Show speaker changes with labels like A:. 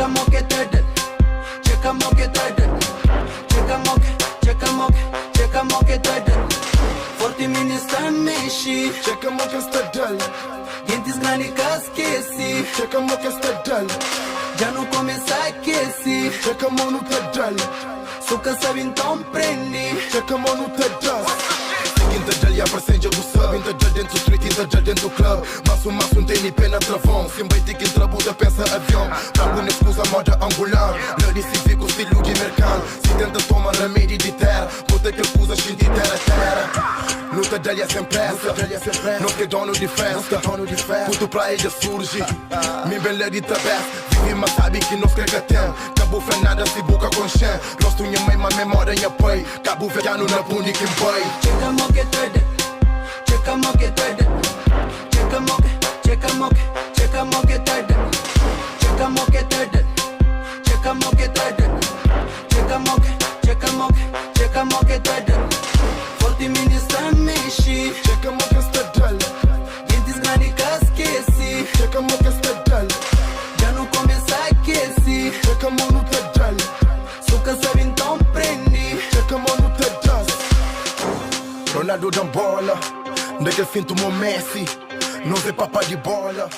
A: mo que tarde, checa mo que tarde, checa mo que tarde. Forte mini sta meshi,
B: Checa mo que está dull,
A: dentes grande casqueci,
B: checa mo que está dull,
A: já não começa a aquecer.
B: checa mo no tá dull,
A: Suca sabe então prendi.
B: checa mo no tá dull. Quinta dull e a percenja do sub, inta dull dentro do street, inta dull dentro do club. Maço não tem nem pena travão, sem baita que entra buda pensa avião. Pago na escusa moda angular, lhe se fica o estilo de mercado. Se tenta tomar remédio de terra, bota que acusa shinti terra. Luta dele é sem pressa, não que dono de festa. Puto pra ele surge, me bela de travessa. Vive mas sabe que nós quer que tem. Cabo Fernanda se boca com chã. Rosto minha mãe, mas memória em apoio. Cabo Velhano na bunda que boy.
A: Checa mo que tarde, checa mo que tarde, checa mo que tarde, checa mo que tarde, checa mo que tarde, checa mo que tarde. Forte mini sta meshi,
B: Checa mo que está dull,
A: dentes grande casqueci,
B: checa mo que está dull,
A: já não começa a aquecer.
B: checa mo no tá dull,
A: Suca sabe então prendi.
B: checa mo no tá dull. Ronaldo dá bola, daquele fim tomou Messi, não é papai de bola.